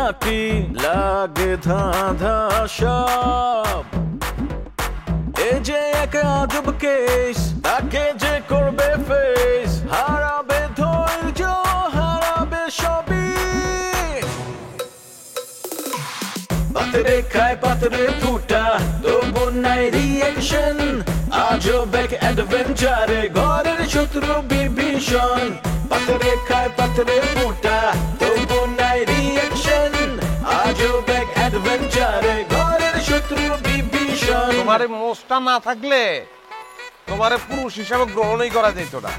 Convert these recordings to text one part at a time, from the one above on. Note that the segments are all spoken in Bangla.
খাটি লাগে ধাঁধা সব এই যে এক আজব কেস তাকে যে করবে ফেস হারাবে ধৈর্য হারাবে সবই পাতরে খায় পাতরে ফুটা তবু নাই রিয়েকশন আজব এক অ্যাডভেঞ্চারে ঘরের শত্রু বিভীষণ পাতরে খায় পাতরে ফুটা তবু নাই রিয়েকশন আজব এক অ্যাডভেঞ্চারে ঘরের শত্রু বিভীষণ তোমার মোষটা না থাকলে তোমার পুরুষ হিসাবে গ্রহণই করা যেত না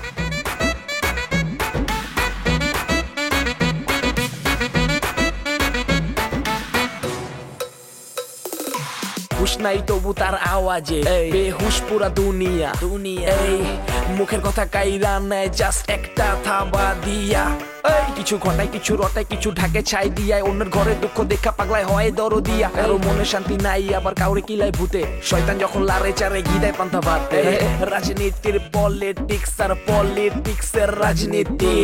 হুশ নাই তবু তার আওয়াজে বেহুশ পুরা দুনিয়া এই মুখের কথা কাইরা নেয় জাস্ট একটা থাবা দিয়া এই কিছু ঘটায় কিছু রটায় কিছু ঢাকে ছাই দিয়ায় অন্যের ঘরে দুঃখ দেখা পাগলায় হয় দরদিয়া কারো মনে শান্তি নাই আবার কাউরে কিলায় ভূতে শয়তান যখন লারে চারে গিদায় পান্তা ভাতে রাজনীতির পলিটিক্স আর পলিটিক্সের রাজনীতি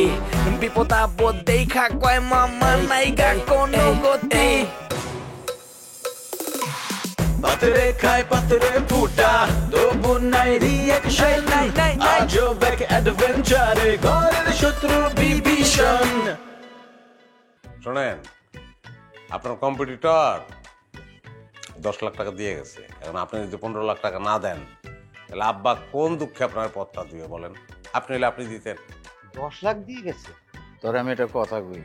বিপদ আপদ দেখা কয় মামা নাইগা কোনো গতি পাতরে খায় পাতরে ফুটা তবু নাই রিয়েকশন আজব এক অ্যাডভেঞ্চারে ঘরের শত্রু বিভীষণ শোনেন আপনার কম্পিটিটর 10 লাখ টাকা দিয়ে গেছে এখন আপনি যদি 15 লাখ টাকা না দেন তাহলে আব্বা কোন দুঃখে আপনার পথটা দিবে বলেন আপনি হলে আপনি দিতেন 10 লাখ দিয়ে গেছে তোর আমি একটা কথা কই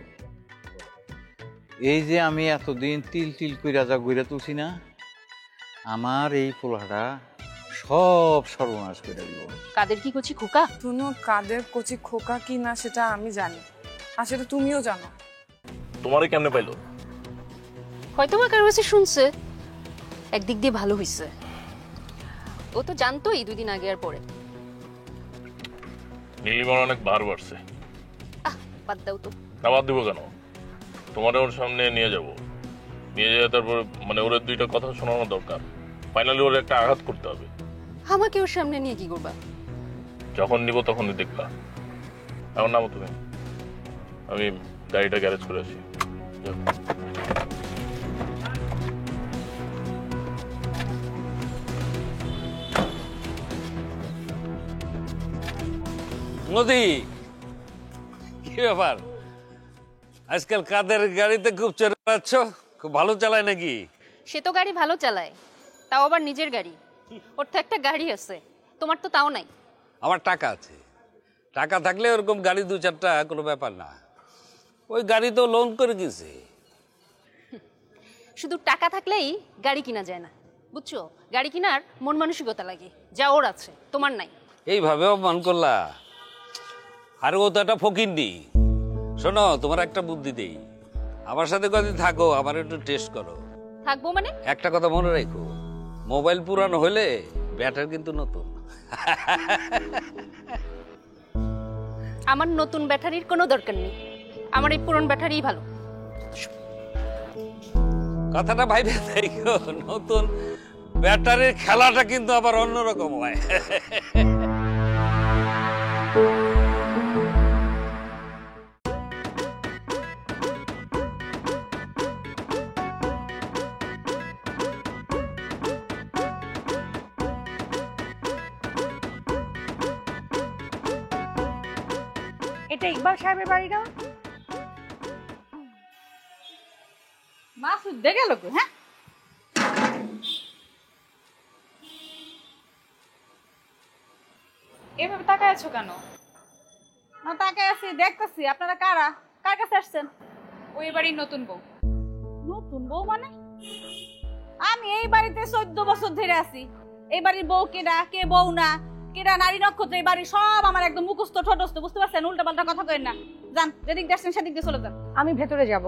এই যে আমি এতদিন তিল তিল কইরা যা গইরা তুলছি না আমার এই পোলাটা সব সর্বনাশ করে দিব কাদের কি কচি খোকা শুনো কাদের কচি খোকা কি না সেটা আমি জানি আর সেটা তুমিও জানো তোমারে কেমনে পাইলো হয়তো বা কারো কাছে শুনছে একদিক দিয়ে ভালো হইছে ও তো জানতোই 2 দিন আগে আর পরে নীলিমার অনেক ভার বাড়ছে বাদ দাও তো না বাদ দিব কেন তোমার ওর সামনে নিয়ে যাব নিয়ে যেয়ে তারপর মানে ওর 2টা কথা শোনানো দরকার ফাইনালি ওর একটা আঘাত করতে হবে আমাকে ওর সামনে নিয়ে কি করবা যখন নিব তখনই দেখবা এখন নামো তুমি আমি গাড়িটা গ্যারেজ করে আসি নদী কি ব্যাপার আজকাল কাদের গাড়িতে খুব চালাচ্ছ খুব ভালো চালায় নাকি সে তো গাড়ি ভালো চালায় তাও আবার নিজের গাড়ি ওর তো একটা গাড়ি আছে তোমার তো তাও নাই আমার টাকা আছে টাকা থাকলে ওরকম গাড়ি 2-4টা কোনো ব্যাপার না ওই গাড়ি তো লোন করে কিনছে শুধু টাকা থাকলেই গাড়ি কিনা যায় না বুঝছো গাড়ি কিনার মন মানসিকতা লাগে যা ওর আছে তোমার নাই এইভাবে অপমান করলা আর ও তো একটা ফকিন্নি শোনো তোমার একটা বুদ্ধি দেই আমার সাথে কদিন থাকো আমার একটু টেস্ট করো থাকবো মানে একটা কথা মনে রাখো মোবাইল পুরানো হলে ব্যাটারি কিন্তু নতুন আমার নতুন ব্যাটারির কোনো দরকার নেই আমার এই পুরনো ব্যাটারিই ভালো কথাটা ভাইবে দেখো নতুন ব্যাটারির খেলাটা কিন্তু আবার অন্যরকম হয় এটা ইকবাল সাহেবের বাড়ি না মাসুদ দেখে গেল হ্যাঁ এভাবে তাকায় আছো কেন না তাকায় আছি দেখতেছি আপনারা কারা কার কাছে আসছেন ওই বাড়ির নতুন বউ নতুন বউ মানে আমি এই বাড়িতে 14 বছর ধরে আছি এই বাড়ির বউ কেডা কে বউ না কেডা নারী নক্ষত্র এই বাড়ি সব আমার একদম মুখস্থ ঠোঁটস্থ বুঝতে পারছেন উল্টা পাল্টা কথা কইেন না যান যেদিক দেখছেন সেদিক দিয়ে চলে যান আমি ভেতরে যাব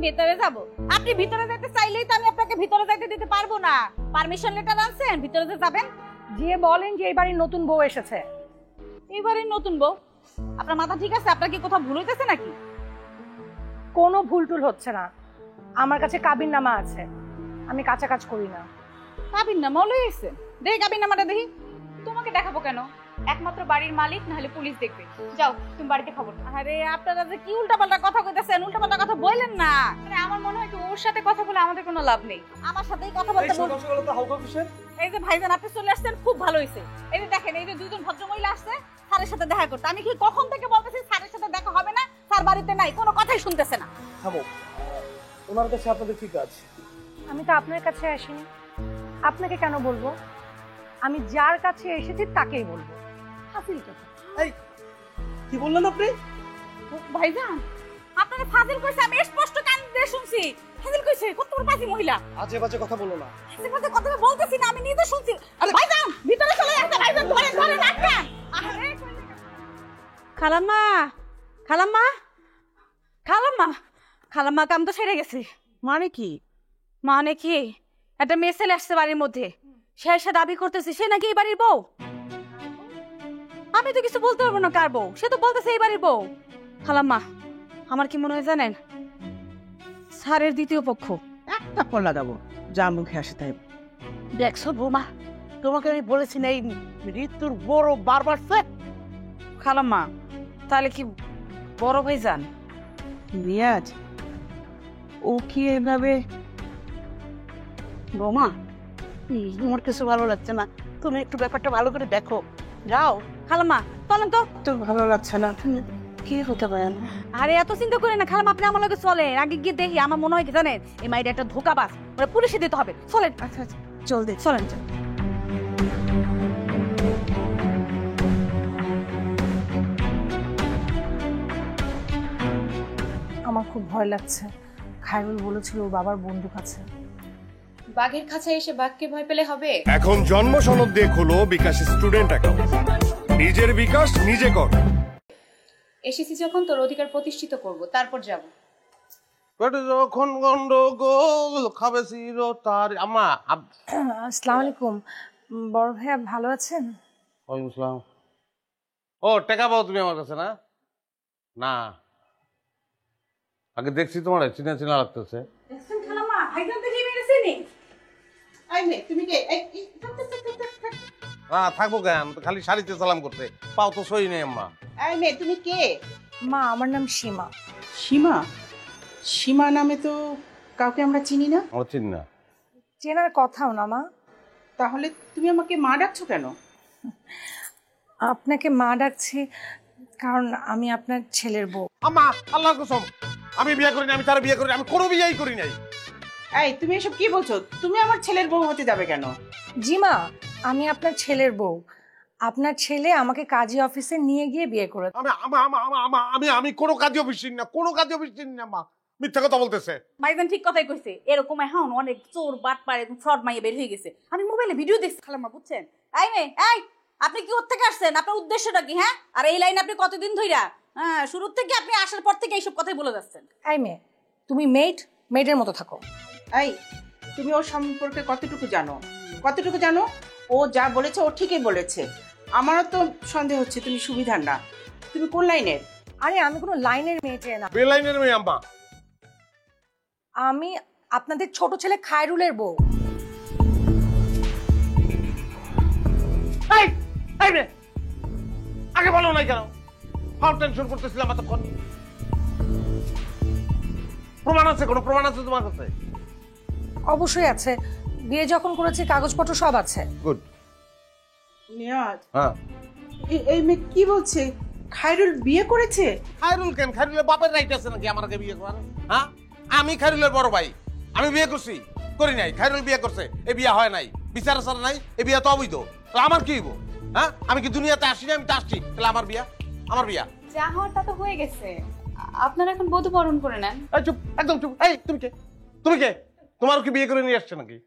ভিতরে যাব আপনি ভিতরে যেতে চাইলেই তো আমি আপনাকে ভিতরে যাইতে দিতে পারবো না পারমিশন লেটার আনছেন ভিতরে যে যাবেন যে বলেন যে এই বাড়ির নতুন বউ এসেছে এই বাড়ির নতুন বউ আপনার মাথা ঠিক আছে আপনার কি কোথাও ভুল হইতেছে নাকি কোনো ভুল টুল হচ্ছে না আমার কাছে কাবিন নামা আছে আমি কাঁচা কাজ করি না কাবিন নামা লই আইছেন দেখি কাবিন নামাটা দেখি তোমাকে দেখাবো কেন একমাত্র বাড়ির মালিক না হলে পুলিশ দেখবে। যাও তুমি বাড়িতে খবর দাও। আরে আপনারা যে কি উল্টাপাল্টা কথা কইতেছেন, উল্টাপাল্টা কথা বললেন না। আরে আমার মনে হয় কি ওর সাথে কথা বলে আমাদের কোনো লাভ নেই। আমার সাথেই কথা বলতে এই যে ভাইজান আপনি চলে আসছেন, খুব ভালো হয়েছে। এই যে দেখেন, এই যে দুইজন ভদ্রমহিলা আসছে স্যারের সাথে দেখা করতে। আমি কি কখন থেকে বলতেছি স্যারের সাথে দেখা হবে না, স্যার বাড়িতে নাই, কোনো কথাই শুনতেছে না। থামো, ওনার কাছে আপনাদের কি কাজ? আমি তো আপনার কাছে আসিনি, আপনাকে কেন বলবো? আমি যার কাছে এসেছি তাকেই বলবো। হাসিল কথা। এই কি বললেন আপনি? ভাইজান আপনাকে ফাজিল কইছে, আমি স্পষ্ট কান দিয়ে শুনছি। ফাজিল কইছে, কত বড় ফাজিল মহিলা। আজে বাজে কথা বলো না। আজে বাজে কথা বলতেছি না, আমি নিজে শুনছি। আরে ভাইজান ভিতরে চলে আসছে, ভাইজান ধরে ধরে রাখা। আরে খালাম্মা, খালাম্মা, খালাম্মা, খালাম্মা কাম তো ছেড়ে গেছে। মানে কি? মানে কি, একটা মেয়ে ছেলে আসছে বাড়ির মধ্যে, সে এসে দাবি করতেছে সে নাকি এই বাড়ির বউ। আমি তো কিছু বলতে পারবো না কার বউ, সে তো বলতেছে এই বাড়ির বউ। খালাম্মা আমার কি মনে হয় জানেন, স্যারের দ্বিতীয় পক্ষ। একটা ফোন লাগাবো, যা মুখে আসে তাই। দেখছো বৌমা, তোমাকে আমি বলেছি না এই ঋতুর বড় বার বাড়ছে। খালাম্মা তাহলে কি বড় ভাই যান? রিয়াজ ও কি এভাবে? বৌমা আমার কিছু ভালো লাগছে না, তুমি একটু ব্যাপারটা ভালো করে দেখো। যাও খালাম্মা চলেন তো। তো ভালো লাগছে না, তুমি কি হতে পারেন? আরে এত চিন্তা করে না খালাম্মা, আপনি আমার লগে চলেন, আগে গিয়ে দেখি। আমার মনে হয় কি জানেন, এই মাইটা একটা ধোকাবাজ, ওরা পুলিশে দিতে হবে। চলেন। আচ্ছা আচ্ছা চল দে, চলেন। আমার খুব ভয় লাগছে। খায়রুল বলেছিল ওর বাবার বন্দুক আছে। বাঘের খাঁচায় এসে বাঘকে ভয় পেলে হবে? এখন জন্ম সনদ দিয়ে খোলো বিকাশ স্টুডেন্ট অ্যাকাউন্ট। নিজের বিকাশ নিজে কর। এসেছি যখন তোর অধিকার প্রতিষ্ঠিত করব, তারপর যাব। পেটে যখন গন্ডগোল খাবে চিরতার। আম্মা আসসালামু আলাইকুম। বড় ভাইয়া ভালো আছেন? ওয়ালাইকুম আসসালাম। ও টাকা পাও তুমি আমার কাছে? না না, আগে দেখছি তোমার চিনা চিনা লাগতেছে। খালাম্মা ভাইজান তো জিমে গেছেনি। আই নে তুমি কে? না থাকবো কেন, খালি শাড়িতে সালাম করতে, পাও তো সই নেই। আম্মা আই নে তুমি কে? মা আমার নাম সীমা। সীমা? সীমা নামে তো কাউকে আমরা চিনি না। আমার চিনি না। চেনার কথাও না মা। তাহলে তুমি আমাকে মা ডাকছো কেন? আপনাকে মা ডাকছি কারণ আমি আপনার ছেলের বউ। আম্মা আল্লাহর কসম, আমি বিয়ে করিনি, আমি তার বিয়ে করিনি, আমি কোনো বিয়েই করি নাই। এই তুমি এসব কি বলছো? তুমি আমার ছেলের বউ হতে যাবে কেন? জি মা, আমি আপনার ছেলের বউ। আপনার ছেলে আমাকে কাজী অফিসে নিয়ে গিয়ে বিয়ে করেছে। আমি কোনো কাজে অফিস চিনি না, কোনো কাজে অফিস চিনি না। মা মিথ্যা কথা বলতেছে। ভাইজান ঠিক কথাই কইছে, এরকম এখন অনেক চোর বাটপাড়ে ফ্রড মাইয়া বের হয়ে গেছে। আমি মোবাইলে ভিডিও দেখছি খালাম্মা, বুঝছেন? এই মেয়ে, এই আপনি কি ওর থেকে আসছেন? আপনার উদ্দেশ্যটা কি? হ্যাঁ, আর এই লাইন আপনি কতদিন ধইরা? হ্যাঁ, শুরু থেকে আপনি আসার পর থেকে এইসব কথাই বলে যাচ্ছেন। এই মেয়ে, তুমি মেয়েদের মতো থাকো। এই তুমি ওর সম্পর্কে কতটুকু জানো? কতটুকু জানো? ও যা বলেছে ও ঠিকই বলেছে। আমারও তো সন্দেহ হচ্ছে তুমি সুবিধার না। তুমি কোন লাইনের? আরে আমি কোনো লাইনের মেয়ে চেয়ে না, বে লাইনের মেয়ে। আম্মা আমি আপনাদের ছোট ছেলে খায়রুলের বউ। আগে বলো নাই কেন? হাউ টেনশন করতেছিলাম এতক্ষণ। প্রমাণ আছে? কোনো প্রমাণ আছে তোমার কাছে? অবশ্যই আছে, বিয়ে যখন করেছি কাগজপত্র সব আছে। গুড। নিয়াজ, হ্যাঁ এই মেয়ে কি বলছে? খায়রুল বিয়ে করেছে? খায়রুল কেন? খায়রুলের বাপের রাইট আছে নাকি আমার আগে বিয়ে করার? হ্যাঁ, আমি খায়রুলের বড় ভাই, আমি বিয়ে করছি? করি নাই। খায়রুল বিয়ে করছে, এই বিয়ে হয় নাই, বিচার আচার নাই, এই বিয়ে তো অবৈধ। আমার কি হইব? হ্যাঁ, আমি কি দুনিয়াতে আসিনি? আমি তো আসছি, তাহলে আমার বিয়া? আমার বিয়া যা হওয়ার তা তো হয়ে গেছে, আপনারা এখন বধূ বরণ করে নেন। এই চুপ, একদম চুপ। এই তুমি কে? তুমি কে? তোমার কি বিয়ে করে নিয়ে আসছে নাকি?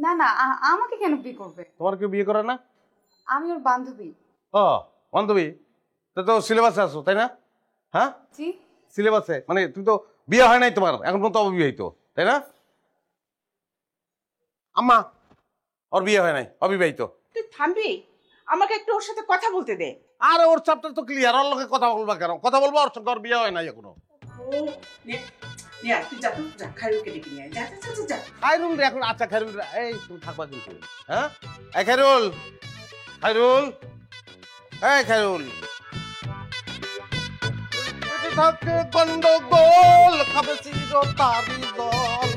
না না, আমাকে কেন বিয়ে করবে? তোমার কি বিয়ে করে না? আমি ওর বান্ধবী। ও বান্ধবী, তো সিলেবাসে আছো তাই না? হ্যাঁ জি সিলেবাসে, মানে তুমি তো বিয়ে হয় নাই তোমার এখন পর্যন্ত, অবিবাহিত তাই না? আম্মা ওর বিয়ে হয় নাই, অবিবাহিত। তুই থামবি? আমাকে একটু ওর সাথে কথা বলতে দে। আর ওর চ্যাপ্টার তো ক্লিয়ার, ওর লোকে কথা বলবা কেন? কথা বলবো, ওর সঙ্গে ওর বিয়ে হয় নাই এখনো। তুই যা তো, যা খায়রুলকে ডেকে নিয়ে আয়। যা যা যা যা। খায়রুল রে এখন, আচ্ছা খায়রুল রে, এই তুমি থাকবা কিন্তু। হ্যাঁ এই খায়রুল, খায়রুল, এই খায়রুল, থাকে গন্ডগোল খাবে চিরতারি দল।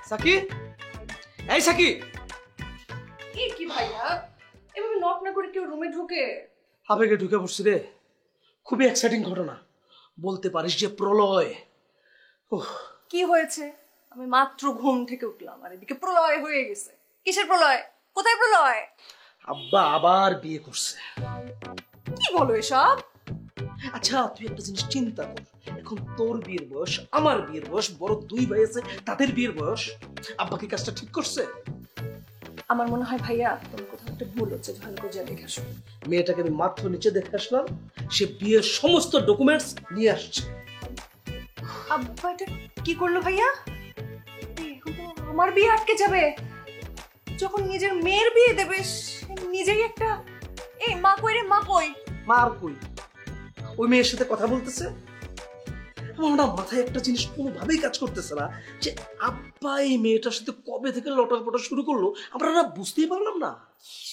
সাকি, এই সাকি, কি ভাইয়া এভাবে নক না করে কেউ রুমে ঢুকে? আবেগে ঢুকে পড়ছি রে। খুবই এক্সাইটিং ঘটনা, বলতে পারিস যে প্রলয়। কি হয়েছে? আমি মাত্র ঘুম থেকে উঠলাম আর এদিকে প্রলয় হয়ে গেছে। কিসের প্রলয়? কোথায় প্রলয়? আব্বা আবার বিয়ে করছে। কি বলো এসব? আচ্ছা তুই একটা জিনিস চিন্তা কর, এখন তোর বিয়ের বয়স, আমার বিয়ের বয়স, বড় দুই ভাই আছে তাদের বিয়ের বয়স। আব্বা কি কাজটা ঠিক করছে? আমার মনে হয় ভাইয়া তোমার কোথাও একটা ভুল হচ্ছে, ভালো করে যা দেখে আসো। মেয়েটাকে আমি মাত্র নিচে দেখে আসলাম, সে বিয়ের সমস্ত ডকুমেন্টস নিয়ে আসছে। আব্বা এটা কি করলো ভাইয়া? এখন তো আমার বিয়ে আটকে যাবে। যখন নিজের মেয়ের বিয়ে দেবে নিজেই একটা, এই মা কই রে, মা কই? মার কই? ওই মেয়ের সাথে কথা বলতেছে। আমার না মাথায় একটা জিনিস কোনোভাবেই কাজ করতেছে না, যে আব্বা এই মেয়েটার সাথে কবে থেকে লটর পটর শুরু করলো আমরা না বুঝতেই পারলাম না।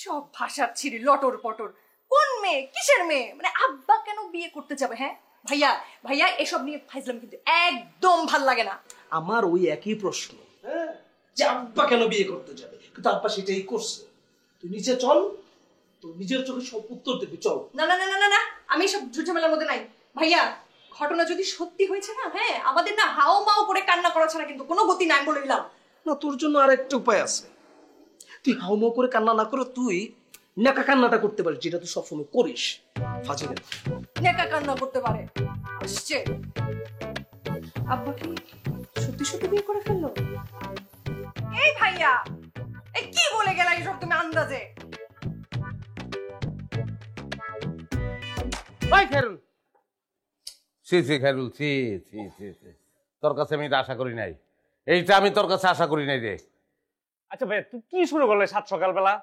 সব ভাষার ছিঁড়ি, লটর পটর। কোন মেয়ে, কিসের মেয়ে? মানে আব্বা কেন বিয়ে করতে যাবে? হ্যাঁ ভাইয়া, ভাইয়া এসব নিয়ে ফাইজলাম কিন্তু একদম ভাল লাগে না। আমার ওই একই প্রশ্ন, হ্যাঁ, যে আব্বা কেন বিয়ে করতে যাবে, কিন্তু আব্বা সেটাই করছে। তুই নিচে চল, তোর নিজের চোখে সব উত্তর দেখবি, চল। না না না না না, আমি সব ঝুটঝামেলার মধ্যে নাই ভাইয়া। ঘটনা যদি সত্যি হয়েছে না, হ্যাঁ, আমাদের না হাও মাও করে কান্না করা ছাড়া কিন্তু কোনো গতি নাই বলে দিলাম। না তোর জন্য আর একটা উপায় আছে। তুই হাউমাউ করে কান্না না করে তুই নেকা কান্নাটা করতে পারিস, যেটা তুই সবসময় করিস। ফাজিল নেকা কান্না করতে পারে আসছে। আব্বা কি সত্যি সত্যি বিয়ে করে ফেললো? এই ভাইয়া, এই কি বলে গেলা এসব তুমি আন্দাজে? ভাই খায়রুল, সি সি খায়রুল, সি সি সি সি, তোর কাছে আমি এটা আশা করি নাই, এইটা আমি তোর কাছে আশা করি নাই রে। আচ্ছা ভাই, তুই কি শুরু করলে সাত সকালবেলা?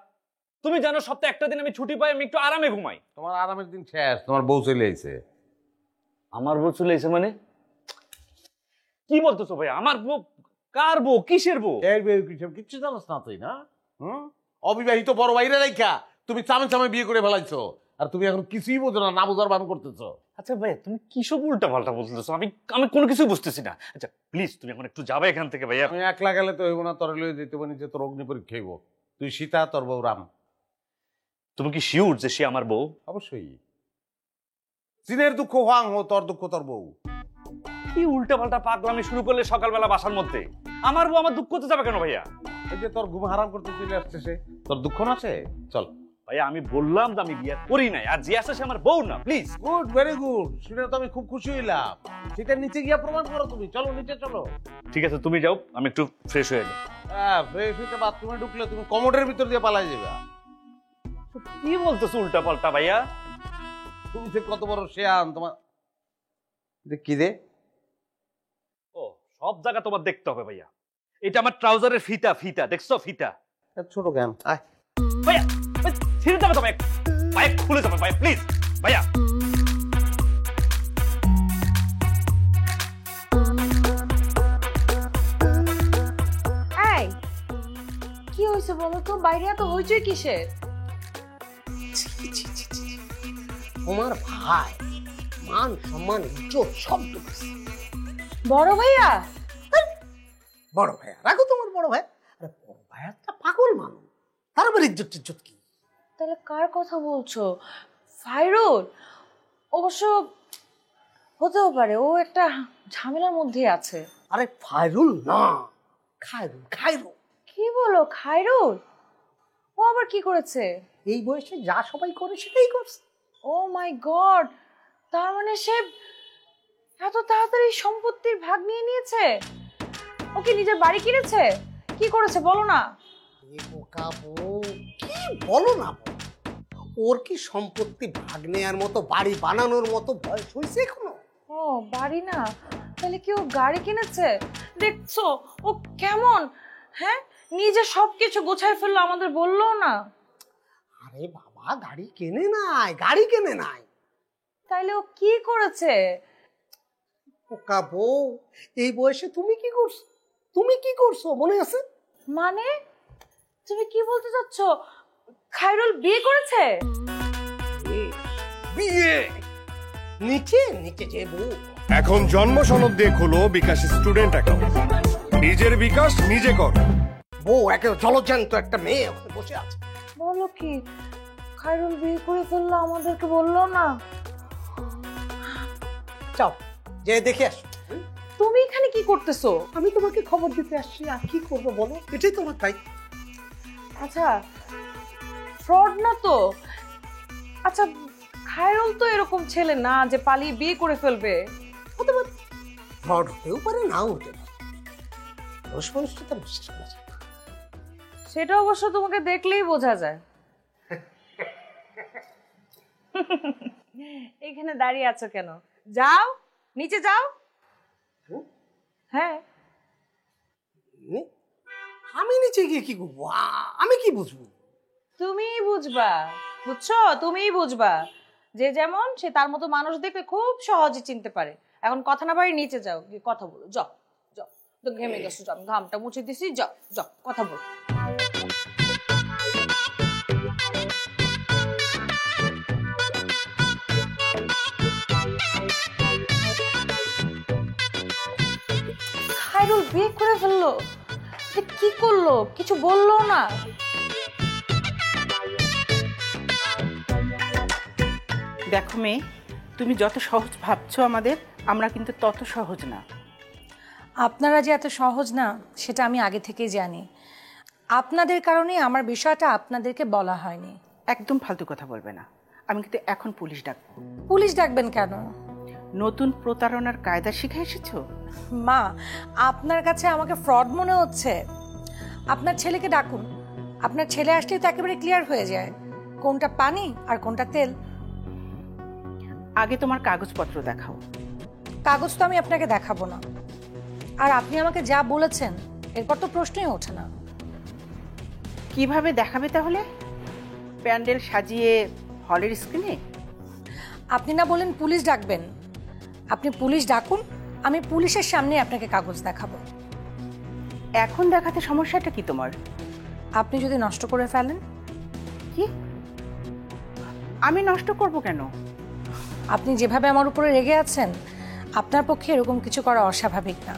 তুমি জানো সপ্তাহে একটা দিন আমি ছুটি পাই, আমি একটু আরামে ঘুমাই। তোমার আরামের দিন শেষ, তোমার বউ চলে আইছে। আমার বউ চলে আইছে মানে? কি বলতেছো ভাই? আমার বউ? কার বউ? কিসের বউ? এই বউ কিসব কিচ্ছু জানোস না তুই, না? অবিবাহিত বড় ভাইরা রাইখা তুমি চামে চামে বিয়ে করে ফেলাইছো, আর তুমি এখন কিছুই বোঝো না, না বোঝার ভান করতেছো। আচ্ছা ভাই, তুমি কিসব উল্টা পাল্টা বলতেছো? আমি আমি কোনো কিছু বুঝতেছি না। আচ্ছা প্লিজ তুমি এখন একটু যাবে এখান থেকে ভাইয়া। আমি একলা গেলে তো হইব না, তোর লয়ে যেতে পারি যে তোর অগ্নি পরীক্ষা হইব। তুই সীতা, তোর বউ রাম। তুমি কি শিওর যে সে আমার বউ? অবশ্যই। চীনের দুঃখ হোয়াং হো, তোর দুঃখ তোর বউ। কি উল্টা পাল্টা পাগলামি শুরু করলে সকালবেলা বাসার মধ্যে? আমার বউ আমার দুঃখ তো যাবে কেন ভাইয়া? এই যে তোর ঘুম হারাম করতে চলে আসছে সে, তোর দুঃখ না সে? চল ভাইয়া, আমি বললাম তো আমি বিয়ে করি নাই, আর যে আছে সে আমার বউ না। প্লিজ। গুড, ভেরি গুড, শুনে তো আমি খুব খুশি হইলাম। সেটা নিচে গিয়া প্রমাণ করো তুমি। চলো নিচে চলো। ঠিক আছে তুমি যাও, আমি একটু ফ্রেশ হয়ে যাই। হ্যাঁ, ফ্রেশ হইতে বাথরুমে ঢুকলে তুমি কমোডের ভিতর দিয়ে পালাই যাবে। কি বলতেছো উল্টা পাল্টা ভাইয়া? তুমি যে কত বড় শেয়ান তোমার। কি দে? ও, সব জায়গা তোমার দেখতে হবে ভাইয়া। এটা আমার ট্রাউজারের ফিতা, ফিতা দেখছো? ফিতা ছোট কেন? আয় ভাইয়া, ছেড়ে যাবে তোমায়, ভাইয়া খুলে যাবে ভাইয়া, প্লিজ ভাইয়া। এই কি হয়েছে বলো তো? বাইরে এত হইচই কিসের? তোমার ভাই মান সম্মান ইজ্জত সব ডুবেছে। বড় ভাইয়া? বড় ভাইয়া রাখো তোমার বড় ভাই। আরে বড় ভাইয়া একটা পাগল মানুষ, তার আবার ইজ্জত টিজ্জত কি? তাহলে কার কথা বলছো? ফাইরুল? অবশ্য হতেও পারে, ও একটা ঝামেলার মধ্যে আছে। আরে ফাইরুল না, খায়রুল। খায়রুল? কি বলো? খায়রুল? ও আবার কি করেছে? এই বয়সে যা সবাই করে সেটাই করছে। ও মাই গড, তার মানে সে এত তাড়াতাড়ি সম্পত্তির ভাগ নিয়ে নিয়েছে? ও কি নিজের বাড়ি কিনেছে? কি করেছে বলো না। বোকা বউ, কি বলো না বলো? ওর কি সম্পত্তি ভাগ নেয়ার মতো, বাড়ি বানানোর মতো বয়স হয়েছে এখনো? ও বাড়ি না, তাহলে কি ও গাড়ি কিনেছে? দেখছো ও কেমন, হ্যাঁ, নিজে সবকিছু গোছায় ফেললো, আমাদের বললো না। আরে বাবা, গাড়ি কেনে নাই, গাড়ি কেনে নাই। তাইলে ও কি করেছে? বোকা বউ, এই বয়সে তুমি কি করছো? তুমি কি করছো মনে আছে? মানে তুমি কি বলতে চাচ্ছ? খায়রুল বিয়ে করেছে? বিয়ে নিচে নিচে যে বউ। এখন জন্ম সনদ দিয়ে খোলো বিকাশ স্টুডেন্ট অ্যাকাউন্ট। নিজের বিকাশ নিজে কর। বউ একে জলজ্যান্ত একটা মেয়ে ওখানে বসে আছে। বলো কি, খায়রুল বিয়ে করে ফেললো, আমাদেরকে বললো না? যাও যে দেখে আস। তুমি এখানে কি করতেছো? আমি তোমাকে খবর দিতে আসছি, আর কি করবো বলো, এটাই তোমার তাই। আচ্ছা, ফ্রড না তো? আচ্ছা, খায়রুল তো এরকম ছেলে না যে পালিয়ে বিয়ে করে ফেলবে। ফ্রড হতেও পারে, নাও হতে পারে। দোষ মানুষটা তার বিশ্বাস করা যায় না। সেটা অবশ্য তোমাকে দেখলেই বোঝা যায়। এখানে দাঁড়িয়ে আছো কেন? যাও নিচে যাও। হ্যাঁ, আমি নিচে গিয়ে কি করবো? আমি কি বুঝবো? তুমিই বুঝবা, বুঝছো? তুমিই বুঝবা। যে যেমন সে তার মতো মানুষ দেখলে খুব সহজে চিনতে পারে। এখন কথা না বাড়ি নিচে যাও, গিয়ে কথা বলো। যাও যাও, তো ঘেমে গেছো, যাও, ঘামটা মুছে দিছি, যাও যাও, কথা বলো। খায়রুল বিয়ে করে ফেললো? কি করলো? কিছু বললো না? দেখো মেয়ে, তুমি যত সহজ ভাবছো আমাদের, আমরা কিন্তু তত সহজ না। আপনারা যে এত সহজ না সেটা আমি আগে থেকেই জানি। আপনাদের কারণে আমার বিষয়টা আপনাদেরকে বলা হয়নি। একদম ফালতু কথা বলবে না। আমি কিন্তু এখন পুলিশ ডাকবো। পুলিশ ডাকবেন কেন? নতুন প্রতারণার কায়দা শিখে এসেছো? মা, আপনার কাছে আমাকে ফ্রড মনে হচ্ছে? আপনার ছেলেকে ডাকুন। আপনার ছেলে আসলেই তো একেবারে ক্লিয়ার হয়ে যায় কোনটা পানি আর কোনটা তেল। আগে তোমার কাগজপত্র দেখাও। কাগজ তো আমি আপনাকে দেখাবো না। আর আপনি আমাকে যা বলেছেন এরপর তো প্রশ্নই ওঠে না। কিভাবে দেখাবে তাহলে? প্যান্ডেল সাজিয়ে হলের স্ক্রিনে? আপনি না বলেন পুলিশ ডাকবেন, আপনি পুলিশ ডাকুন, আমি পুলিশের সামনে আপনাকে কাগজ দেখাবো। এখন দেখাতে সমস্যাটা কি তোমার? আপনি যদি নষ্ট করে ফেলেন? কি? আমি নষ্ট করব কেন? আপনি যেভাবে আমার উপরে রেগে আছেন, আপনার পক্ষে এরকম কিছু করা অস্বাভাবিক না।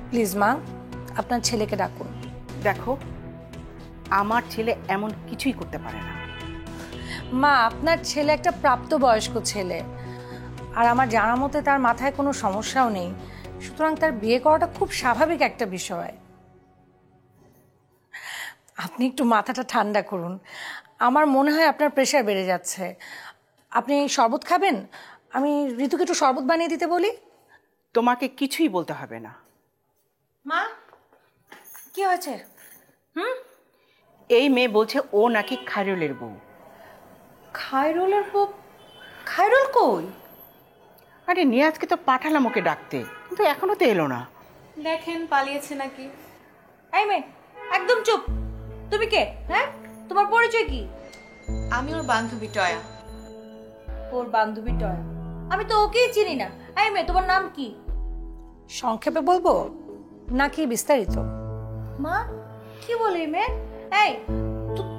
প্লিজ মা, আপনার ছেলেকে ডাকুন। দেখো, আমার ছেলে এমন কিছুই করতে পারে না। মা, আপনার ছেলে একটা প্রাপ্তবয়স্ক ছেলে, আর আমার জানা মতে তার মাথায় কোনো সমস্যাও নেই, সুতরাং তার বিয়ে করাটা খুব স্বাভাবিক একটা বিষয়। আপনি একটু মাথাটা ঠান্ডা করুন। আমার মনে হয় আপনার প্রেশার বেড়ে যাচ্ছে। আপনি শরবত খাবেন? আমি ঋতুকে একটু শরবত বানিয়ে দিতে বলি। তোমাকে কিছুই বলতে হবে না। মা, কি হয়েছে? এই মেয়ে বলছে ও নাকি খায়রুলের বউ। খায়রুলের বউ? খায়রুল কই? আরে নিয়াজকে তো পাঠালাম ওকে ডাকতে, কিন্তু এখনো তো এলো না। দেখেন পালিয়েছে নাকি। এই মেয়ে, একদম চুপ। তুমি কে? হ্যাঁ, তোমার পরিচয় কি? আমি ওর বান্ধবী টয়া। ওর বান্ধবী টয়া? আমি তো ওকেই চিনি না। এই মেয়ে, তোমার নাম কি? সংক্ষেপে বলবো নাকি বিস্তারিত? মা, কি বলি মেয়ে? এই,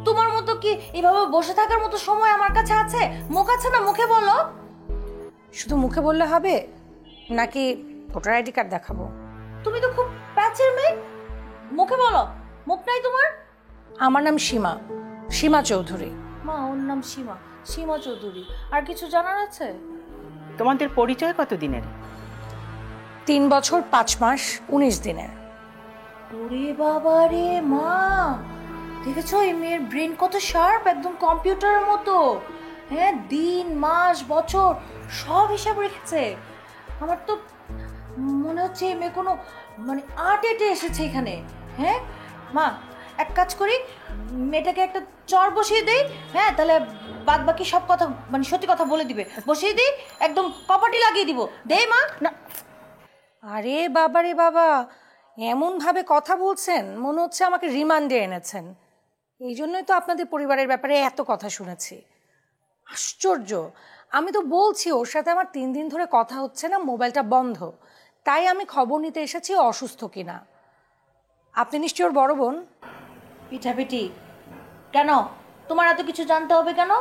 তোমার মতো কি এভাবে বসে থাকার মতো সময় আমার কাছে আছে? মুখ আছে না, মুখে বলো। শুধু মুখে বললে হবে নাকি ভোটার আইডি কার্ড দেখাবো? তুমি তো খুব প্যাচের মেয়ে, মুখে বলো। মুখ নাই তোমার? আমার নাম সীমা, সীমা চৌধুরী। মা, ওর নাম সীমা, সীমা চৌধুরী। আর কিছু জানার আছে? তোমাদের পরিচয় কত দিনের? 3 বছর 5 মাস 19 দিনের। ওরে বাবা রে মা, দেখেছো এই মেয়ের ব্রেন কত শার্প, একদম কম্পিউটারের মতো। হ্যাঁ, দিন মাস বছর সব হিসাব রেখেছে। আমার তো মনে হচ্ছে এই মেয়ে কোনো আর্ট এটে এসেছে এখানে। হ্যাঁ মা, এক কাজ করি, মেয়েটাকে একটা চর বসিয়ে দেই। হ্যাঁ, তাহলে বাদ বাকি সব কথা সত্যি কথা বলে দিবে। বসিয়ে দিই, একদম কপাটি লাগিয়ে দিব। দে মা। না, আরে বাবা রে বাবা, এমন ভাবে কথা বলছেন মনে হচ্ছে আমাকে রিমান্ডে এনেছেন। এই জন্যই তো আপনাদের পরিবারের ব্যাপারে এত কথা শুনেছি। আশ্চর্য, আমি তো বলছি ওর সাথে আমার 3 দিন ধরে কথা হচ্ছে না, মোবাইলটা বন্ধ। তাই আমি খবর নিতে এসেছি অসুস্থ কিনা। আপনি নিশ্চয়ই ওর বড় বোন? পিঠাপিঠি কেন? তোমার এত কিছু জানতে হবে কেন?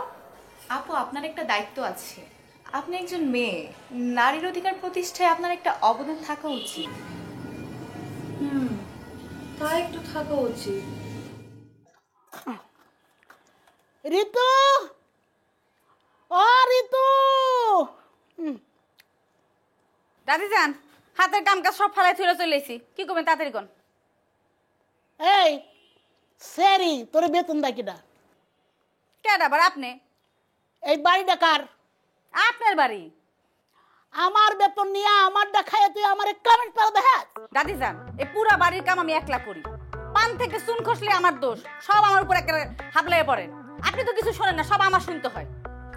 আপু আপনার একটা দায়িত্ব আছে। আপনি একজন মেয়ে, নারীর অধিকার প্রতিষ্ঠায় আপনার একটা অবদান থাকা উচিত। তা একটু থাকা উচিত। ঋতু, ও ঋতু, দাদি যান, হাতের কাম কাজ সব ফেলাই থুলে চলেছি, কি করবেন তাড়াতাড়ি কোন। এই সেরি, তোর বেতন দেয় কিনা? কেডা আবার আপনি? এই বাড়িটা কার? আপনার বাড়ি। আমার বেতন নিয়ে আমার দেখায় তুই আমার কমেন্ট করে দেখা। দাদি যান, এই পুরা বাড়ির কাম আমি একলা করি। পান থেকে চুন খসলে আমার দোষ, সব আমার উপর একেবারে হাবলায় পড়ে। আপনি তো কিছু শোনেন না, সব আমার শুনতে হয়।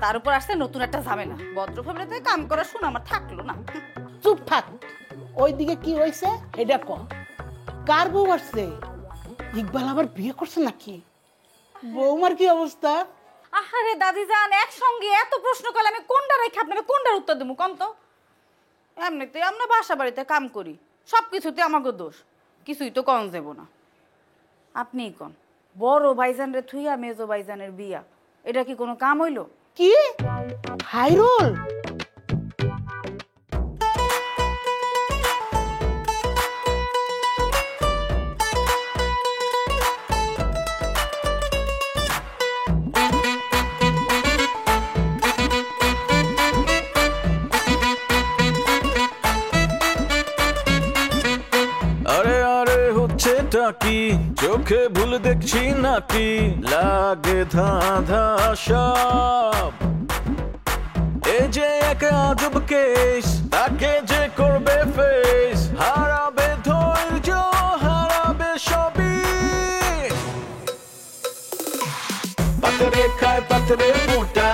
তার উপর আসছে নতুন একটা ঝামেলা। ভদ্র ফ্যামিলিতে কাম করা শুনে আমার থাকলো না। চুপ থাক। ওইদিকে কি হয়েছে এটা ক। কার বউ আসছে? ইকবাল আবার বিয়ে করছে নাকি? বৌমার কি অবস্থা? আহারে দাদি যান, একসঙ্গে এত প্রশ্ন করলে আমি কোনটা রেখে আপনাকে কোনটার উত্তর দেবো কোন তো? এমনিতে আমরা বাসা বাড়িতে কাম করি, সব কিছুতে আমাকে দোষ, কিছুই তো কম দেব না। আপনিই কোন, বড় ভাইজান রে থুইয়া মেজো ভাইজানের বিয়া, এটা কি কোনো কাম হইল? কি হাইরুল? আরে আরে হচ্ছেটা কি? চোখে ভুল দেখছি নাকি? লাগে ধাঁধা সব। এ যে এক আজব কেস, তাকে যে করবে ফেস, হারাবে ধৈর্য, হারাবে সবই। পাতরে খায় পাতরে ফুটা,